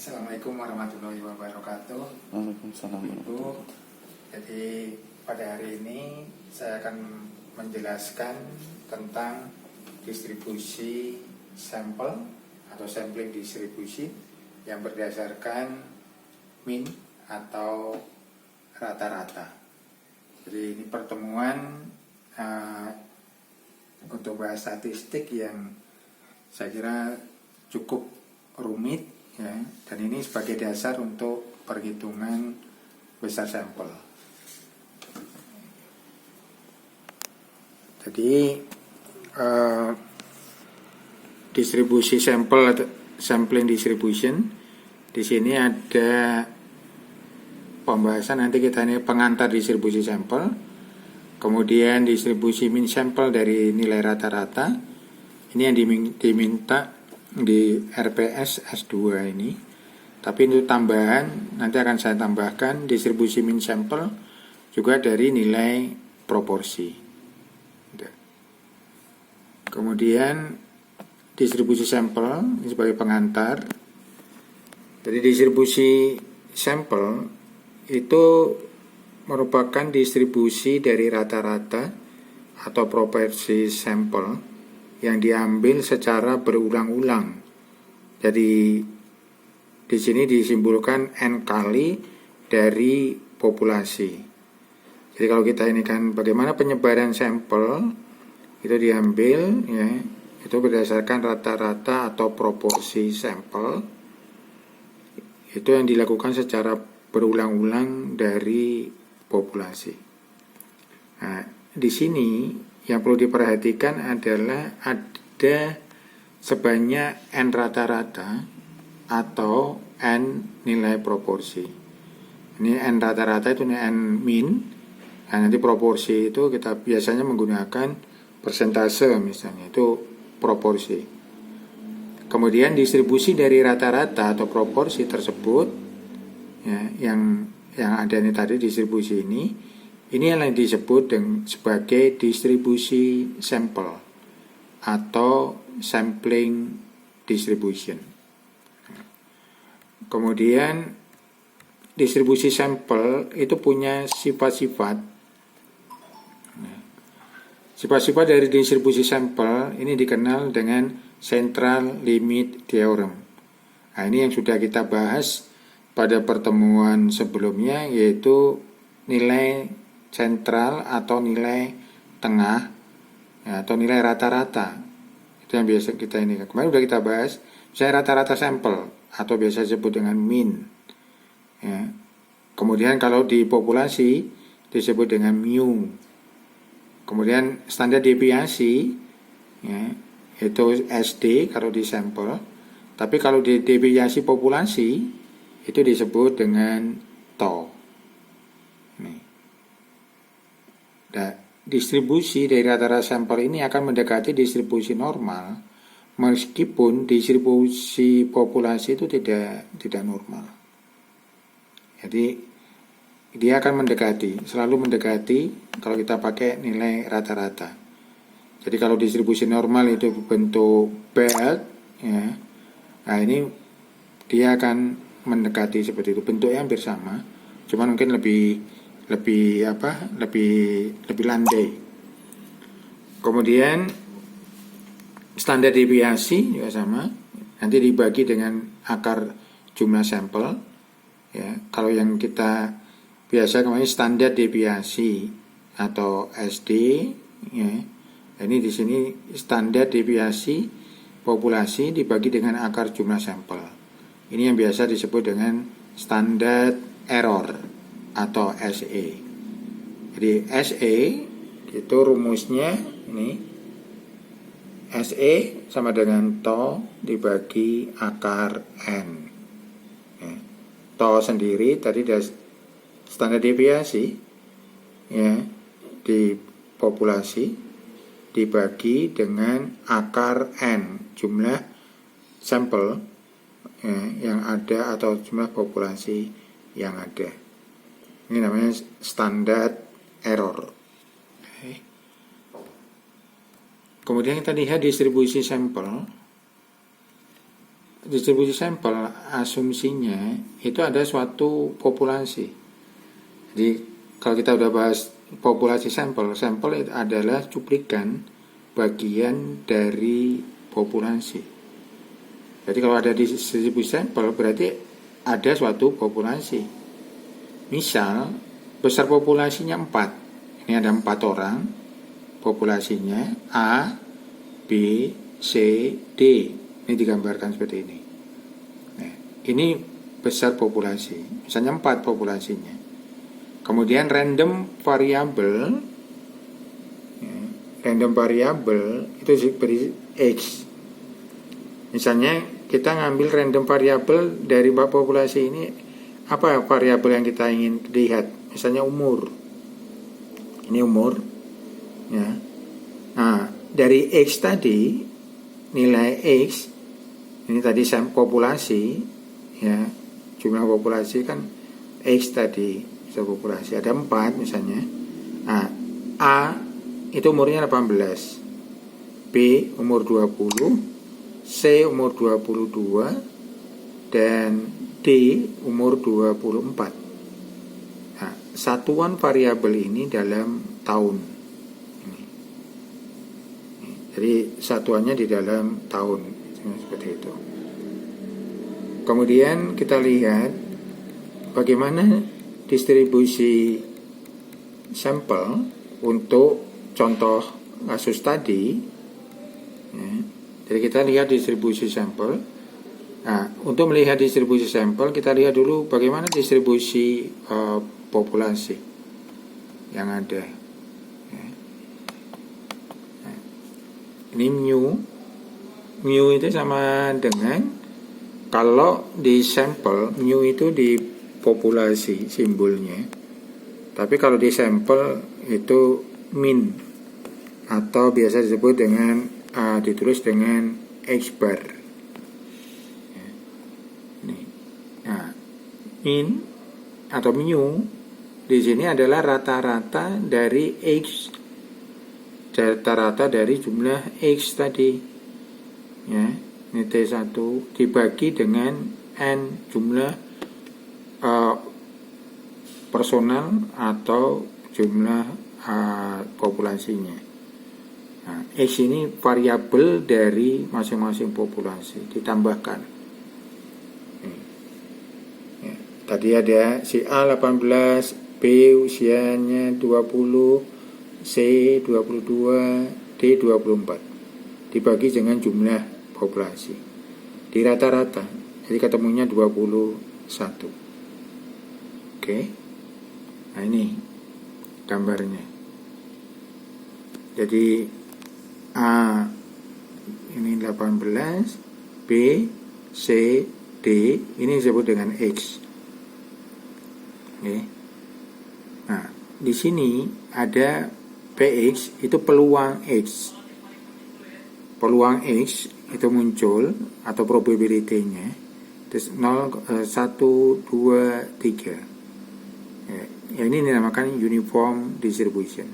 Assalamualaikum warahmatullahi wabarakatuh. Waalaikumsalam. Ibu, jadi pada hari ini saya akan menjelaskan tentang distribusi sampel atau sampling distribusi yang berdasarkan mean atau rata-rata. Jadi ini pertemuan untuk bahas statistik yang saya kira cukup rumit ya, dan ini sebagai dasar untuk perhitungan besar sampel. Jadi distribusi sampel atau sampling distribution, di sini ada pembahasan, nanti kita ini pengantar distribusi sampel, kemudian distribusi mean sampel dari nilai rata-rata. Ini yang diminta di RPS S2 ini. Tapi untuk tambahan nanti akan saya tambahkan distribusi mean sampel juga dari nilai proporsi. Kemudian distribusi sampel ini sebagai pengantar. Jadi distribusi sampel itu merupakan distribusi dari rata-rata atau proporsi sampel yang diambil secara berulang-ulang. Jadi di sini disimbolkan N kali dari populasi. Jadi kalau kita ini kan bagaimana penyebaran sampel itu diambil ya, itu berdasarkan rata-rata atau proporsi sampel. Itu yang dilakukan secara berulang-ulang dari populasi. Nah, di sini yang perlu diperhatikan adalah ada sebanyak N rata-rata atau N nilai proporsi. Ini N rata-rata itu N min. Nah, nanti proporsi itu kita biasanya menggunakan persentase misalnya, itu proporsi. Kemudian distribusi dari rata-rata atau proporsi tersebut ya, yang ada ini tadi distribusi ini yang disebut sebagai distribusi sampel atau sampling distribution. Kemudian distribusi sampel itu punya sifat-sifat. Sifat-sifat dari distribusi sampel ini dikenal dengan central limit theorem. Nah, ini yang sudah kita bahas pada pertemuan sebelumnya, yaitu nilai sentral atau nilai tengah ya, atau nilai rata-rata. Itu yang biasa kita ini. Kemarin sudah kita bahas, saya rata-rata sampel atau biasa disebut dengan mean. Ya. Kemudian kalau di populasi disebut dengan mu. Kemudian standar deviasi ya, itu SD kalau di sampel. Tapi kalau di deviasi populasi itu disebut dengan tau. Nah, distribusi dari rata-rata sampel ini akan mendekati distribusi normal, meskipun distribusi populasi itu tidak normal. Jadi dia akan selalu mendekati kalau kita pakai nilai rata-rata. Jadi kalau distribusi normal itu bentuk belt, ya, nah ini dia akan mendekati seperti itu, bentuknya hampir sama, cuman mungkin lebih landai. Kemudian standar deviasi juga sama, nanti dibagi dengan akar jumlah sampel ya. Kalau yang kita biasa kemarin standar deviasi atau SD ya, ini di sini standar deviasi populasi dibagi dengan akar jumlah sampel. Ini yang biasa disebut dengan standard error atau SE. Jadi SE itu rumusnya ini, SE sama dengan tau dibagi akar N ya. Tau sendiri tadi dari standar deviasi ya, di populasi dibagi dengan akar N jumlah sampel ya, yang ada atau jumlah populasi yang ada. Ini namanya standard error. Okay. Kemudian kita lihat distribusi sampel. distribusi sampel asumsinya itu ada suatu populasi. Jadi kalau kita udah bahas populasi sampel itu adalah cuplikan bagian dari populasi. Jadi kalau ada distribusi sampel berarti ada suatu populasi. Misal besar populasinya 4. Ini ada 4 orang. Populasinya A, B, C, D. Ini digambarkan seperti ini. Nah, ini besar populasi. Misalnya 4 populasinya. Kemudian random variable itu beri X. Misalnya kita ngambil random variable dari populasi ini, apa variabel yang kita ingin lihat? Misalnya umur. Ini umur. Ya. Nah, dari X tadi, nilai X, ini tadi populasi, ya, jumlah populasi kan X tadi, populasi ada 4 misalnya. Nah, A itu umurnya 18, B umur 20, C umur 22, dan D umur 24. Nah, satuan variabel ini dalam tahun. Jadi satuannya di dalam tahun, seperti itu. Kemudian kita lihat bagaimana distribusi sampel untuk contoh kasus tadi. Ya. Jadi kita lihat distribusi sampel. Nah, untuk melihat distribusi sampel, kita lihat dulu bagaimana distribusi populasi yang ada. Ya. Nah, ini mu itu sama dengan, kalau di sampel mu itu di populasi simbolnya, tapi kalau di sampel itu min, atau biasa disebut dengan ditulis dengan X bar. Nah, min atau mu di sini adalah rata-rata dari X, rata-rata dari jumlah X tadi, ya. Ini T1 dibagi dengan N jumlah personal atau jumlah populasinya. Nah, X ini variabel dari masing-masing populasi ditambahkan. Ya, tadi ada si A 18, B usianya 20, C 22, D 24. Dibagi dengan jumlah populasi. Di rata-rata. Jadi ketemunya 21. Oke. Nah, ini gambarnya. Jadi A ini 18, B, C, D ini disebut dengan X. Oke. Nah, di sini ada PX, itu peluang X. Peluang X itu muncul atau probability-nya terus 0, 1, 2, 3. Ya, ini dinamakan uniform distribution.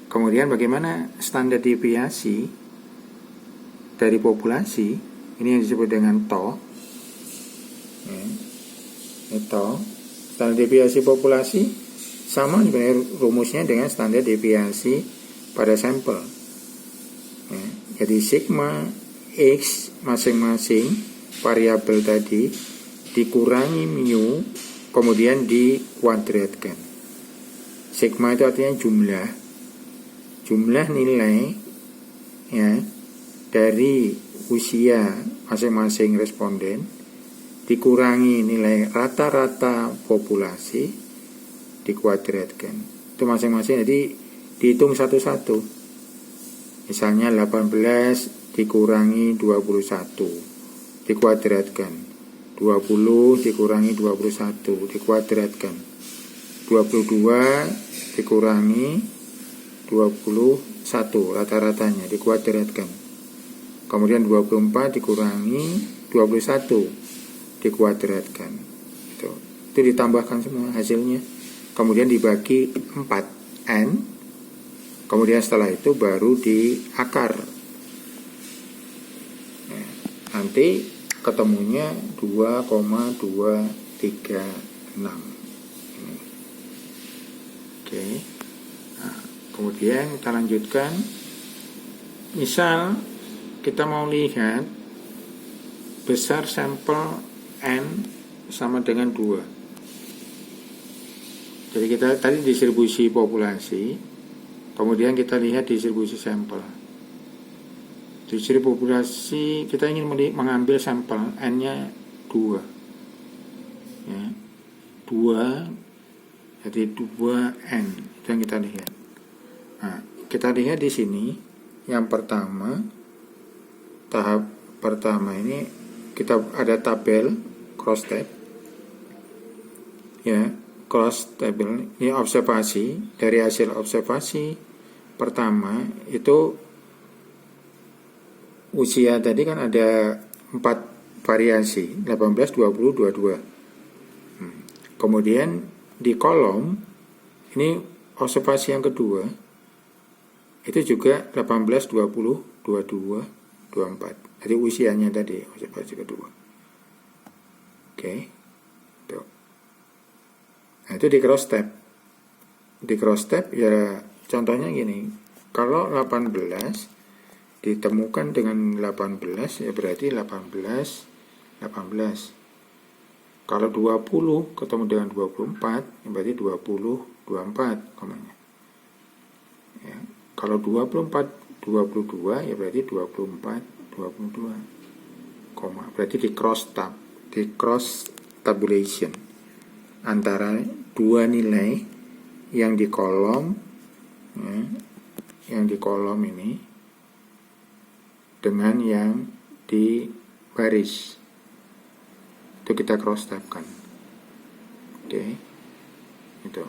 Kemudian bagaimana standar deviasi dari populasi? Ini yang disebut dengan tau. Tau. Standar deviasi populasi sama sebenarnya rumusnya dengan standar deviasi pada sampel. Jadi sigma X masing-masing variabel tadi dikurangi mu, kemudian dikuadratkan. Sigma itu artinya jumlah nilai, ya, dari usia masing-masing responden dikurangi nilai rata-rata populasi dikuadratkan. Itu masing-masing, jadi dihitung satu-satu. Misalnya 18 dikurangi 21 dikuadratkan, 20 dikurangi 21 dikuadratkan, 22 dikurangi 21 rata-ratanya dikuadratkan, kemudian 24 dikurangi 21 dikuadratkan. Itu ditambahkan semua hasilnya, kemudian dibagi 4N. Kemudian setelah itu baru diakar. nanti ketemunya 2,236 ini. Oke. Nah, kemudian kita lanjutkan. Misal kita mau lihat besar sampel N sama dengan 2. Jadi kita tadi distribusi populasi, kemudian kita lihat distribusi sampel. Distribusi populasi kita ingin mengambil sampel N-nya 2. Ya. 2, jadi 2N, itu yang kita lihat. Nah, kita lihat di sini, yang pertama, tahap pertama ini kita ada tabel cross tab, ya, cross tabel ini observasi. Dari hasil observasi pertama itu usia tadi kan ada 4 variasi, 18, 20, 22. Kemudian di kolom ini observasi yang kedua itu juga 18, 20, 22, 24. Jadi usianya tadi observasi kedua. Oke. Tuh. Nah, itu di cross tab. Di cross tab ya contohnya gini. Kalau 18 ditemukan dengan 18 ya berarti 18. Kalau 20 ketemu dengan 24 ya berarti 24 komanya. Ya. Kalau 24 22 ya berarti 24 22 koma. Berarti di cross tab, di cross tabulation antara dua nilai yang di kolom, ya, yang di kolom ini dengan yang di baris itu kita cross tabkan. Oke. Itu.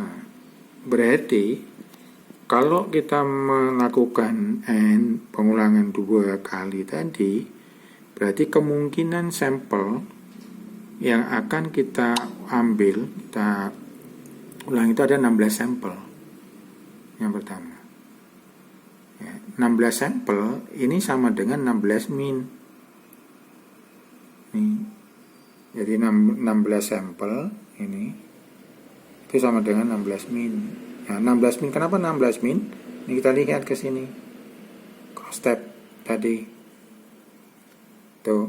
Nah, berarti kalau kita melakukan N pengulangan 2 kali tadi, berarti kemungkinan sampel yang akan kita ambil, kita ulang itu ada 16 sampel. Yang pertama. Ya, 16 sampel ini sama dengan 16 min. Nih. Jadi 16 sampel ini itu sama dengan 16 min. Nah, 16 min, kenapa 16 min? Ini kita lihat ke sini. Cross tab tadi. Tuh.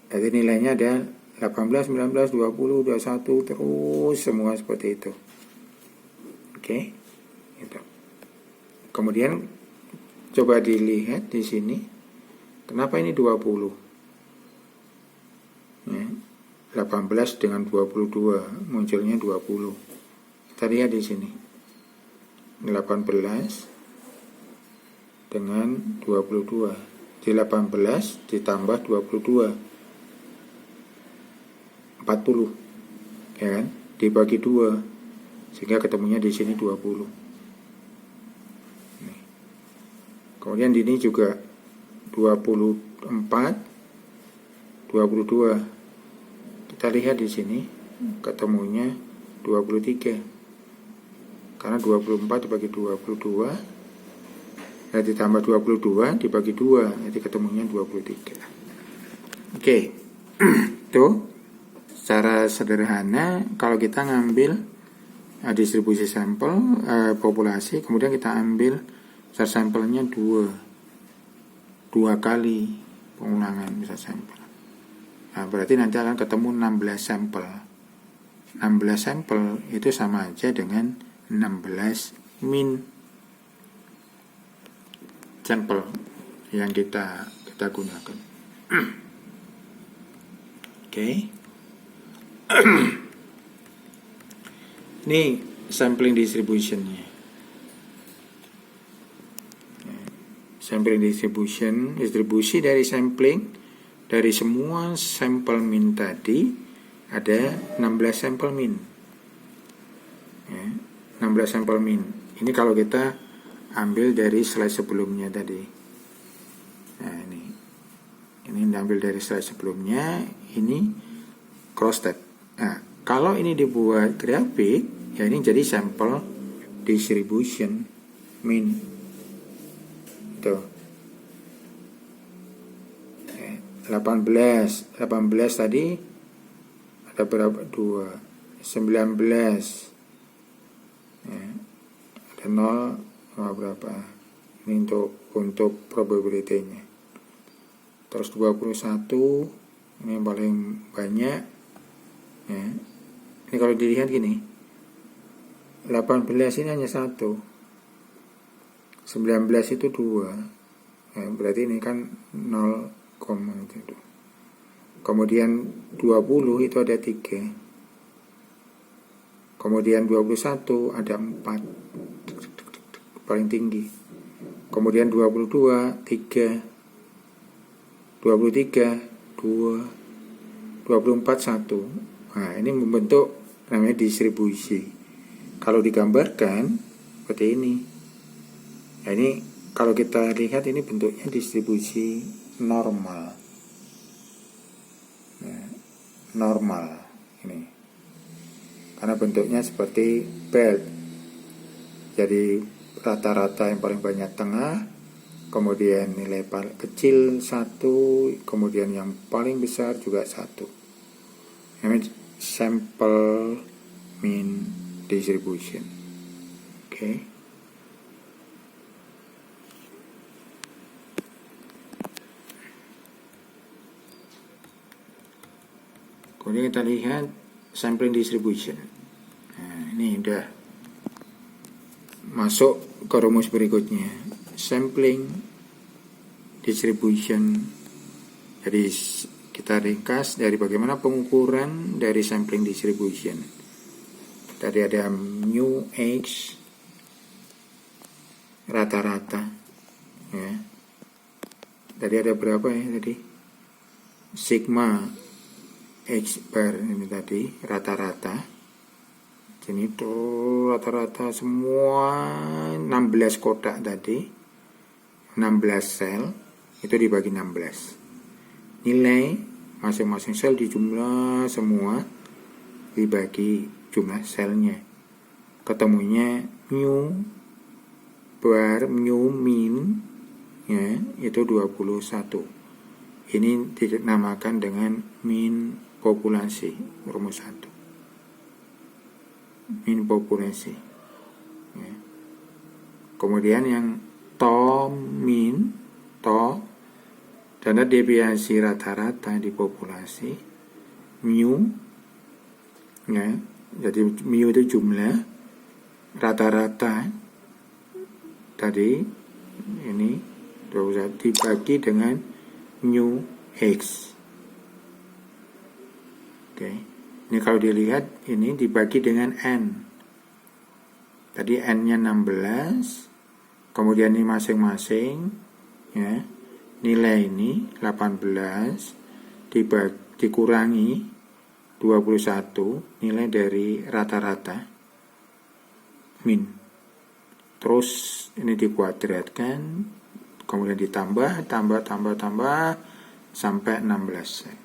Jadi nilainya ada 18, 19, 20, 21 terus semua seperti itu. Oke. Gitu. Kemudian coba dilihat di sini. Kenapa ini 20? Ya. 18 dengan 22 munculnya 20. Kita lihat di sini. 18 dengan 22. Di 18 ditambah 22 40. Ya kan? Dibagi 2 sehingga ketemunya di sini 20. Nih. Kemudian di ini juga 24 22. Kita lihat di sini ketemunya 23. Karena 24 dibagi 22 ya ditambah 22 dibagi 2 jadi ketemunya 23. Oke. Tuh secara sederhana kalau kita ngambil distribusi sampel populasi, kemudian kita ambil besar sampelnya 2 kali pengulangan besar sampel. Nah, berarti nanti akan ketemu 16 sampel. 16 sampel itu sama aja dengan 16 min sampel yang kita gunakan. Oke. Ini sampling distributionnya. Sampling distribusi dari sampling dari semua sampel min tadi ada 16 sampel min. Ya, 16 sampel min. Ini kalau kita ambil dari slide sebelumnya tadi. Nah, ini diambil dari slide sebelumnya, ini cross tab. Nah, kalau ini dibuat grafik, ya ini jadi sampel distribution min. Tuh. 18 tadi ada berapa? 2. 19 ya, ada 0 berapa? Ini untuk probability-nya. Terus 21 ini yang paling banyak ya. Ini kalau dilihat gini, 18 ini hanya 1, 19 itu 2 ya, berarti ini kan 0, itu. Kemudian 20 itu ada 3, kemudian 21 ada 4 paling tinggi, kemudian 22 3, 23 2, 24 1. Nah, ini membentuk namanya distribusi. Kalau digambarkan seperti ini. Nah, ini kalau kita lihat ini bentuknya distribusi normal. Nah, normal ini. Karena bentuknya seperti belt. Jadi rata-rata yang paling banyak tengah, kemudian nilai paling kecil 1, kemudian yang paling besar juga 1. Ini sample mean distribution. Oke. Kemudian kita lihat sampling distribution. Nah, ini udah masuk ke rumus berikutnya. Sampling distribution. Jadi kita ringkas dari bagaimana pengukuran dari sampling distribution. Tadi ada mu x rata-rata ya. Tadi ada berapa ya tadi? Sigma x bar ini tadi rata-rata. Ini tuh rata-rata semua 16 kotak tadi, 16 sel itu dibagi 16. Nilai masing-masing sel dijumlah semua dibagi jumlah selnya. Ketemunya mu bar mu min ya itu 21. Ini dinamakan dengan min populasi, rumus 1. Min populasi ya. Kemudian yang to min, to standar deviasi rata-rata di populasi, mu ya, jadi mu itu jumlah, rata-rata tadi ini 21 dibagi dengan mu x. Oke. Ini kalau dilihat ini dibagi dengan n. Tadi n-nya 16, kemudian ini masing-masing ya. Nilai ini 18 dikurangi 21 nilai dari rata-rata min. Terus ini dikuadratkan, kemudian ditambah sampai 16.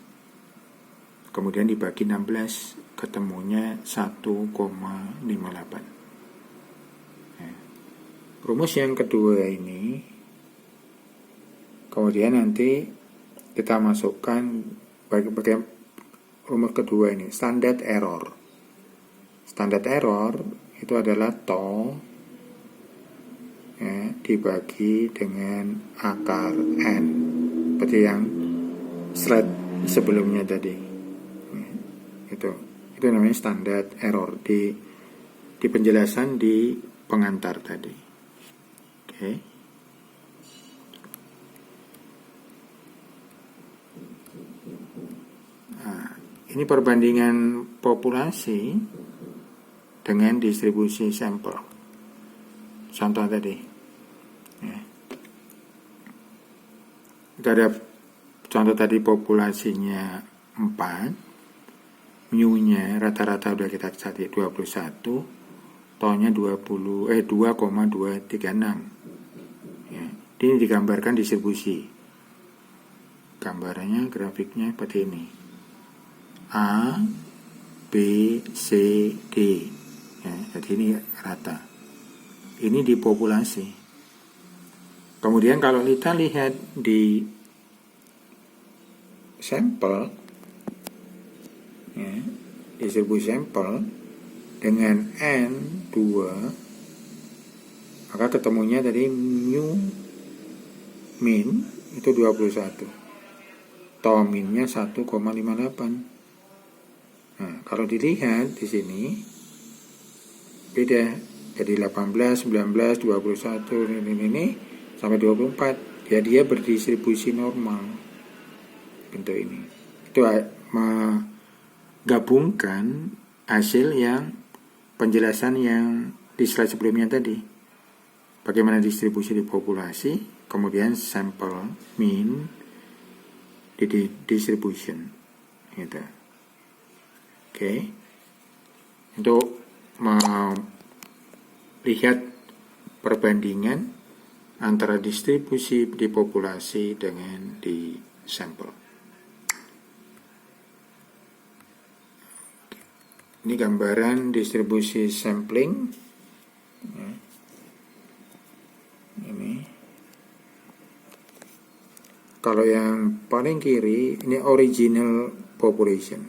Kemudian dibagi 16, ketemunya 1,58. Ya. Rumus yang kedua ini, kemudian nanti kita masukkan bagi rumus kedua ini, standard error. Standard error itu adalah to ya, dibagi dengan akar n, seperti yang slide sebelumnya tadi. Itu namanya standard error di penjelasan di pengantar tadi. Oke. Nah, ini perbandingan populasi dengan distribusi sampel. Contoh tadi. Ya. Kita ada contoh tadi populasinya 4. Mu-nya rata-rata udah kita cari 21, to-nya 2,236. Ya, ini digambarkan distribusi. Gambarannya, grafiknya seperti ini. A, B, C, D. Ya, jadi ini rata. Ini di populasi. Kemudian kalau kita lihat di sampel, ya, distribusi sampel dengan N2, maka ketemunya tadi mu min itu 21, tau minnya 1,58. Nah, kalau dilihat di sini beda, jadi 18, 19, 21 ini sampai 24. Ya, dia berdistribusi normal bentuk ini. Itu menggabungkan hasil yang penjelasan yang di slide sebelumnya tadi. Bagaimana distribusi di populasi, kemudian sampel mean di distribution gitu. Oke. Untuk melihat perbandingan antara distribusi di populasi dengan di sampel. Ini gambaran distribusi sampling. Ini. Kalau yang paling kiri ini original population.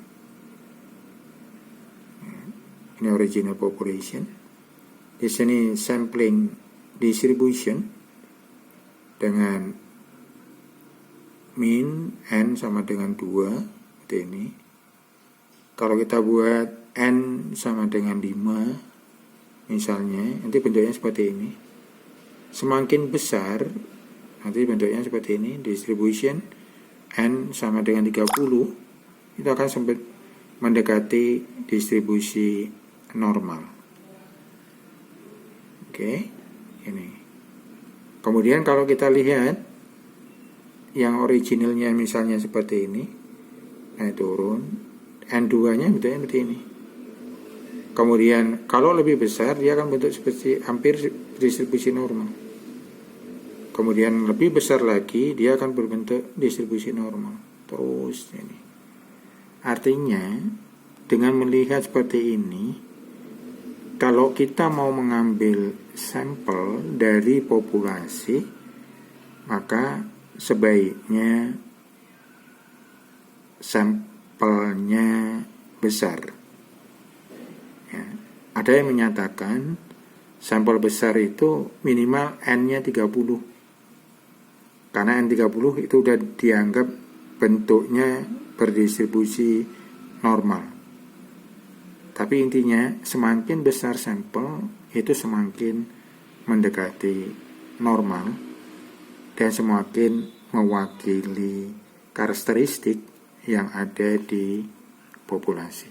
Ini original population. Di sini sampling distribution dengan mean n sama dengan 2 seperti ini. Kalau kita buat n sama dengan 5 misalnya, nanti bentuknya seperti ini. Semakin besar nanti bentuknya seperti ini. Distribution n sama dengan 30 itu akan sampai mendekati distribusi normal. Oke, ini. Kemudian kalau kita lihat yang originalnya misalnya seperti ini, naik turun, N2-nya bentuknya seperti ini. Kemudian kalau lebih besar dia akan bentuk seperti hampir distribusi normal. Kemudian lebih besar lagi dia akan berbentuk distribusi normal. Terus ini. Artinya dengan melihat seperti ini, kalau kita mau mengambil sampel dari populasi, maka sebaiknya sampelnya besar. Ya. Ada yang menyatakan sampel besar itu minimal N-nya 30. Karena N30 itu sudah dianggap bentuknya berdistribusi normal. Tapi intinya semakin besar sampel itu semakin mendekati normal dan semakin mewakili karakteristik yang ada di populasi.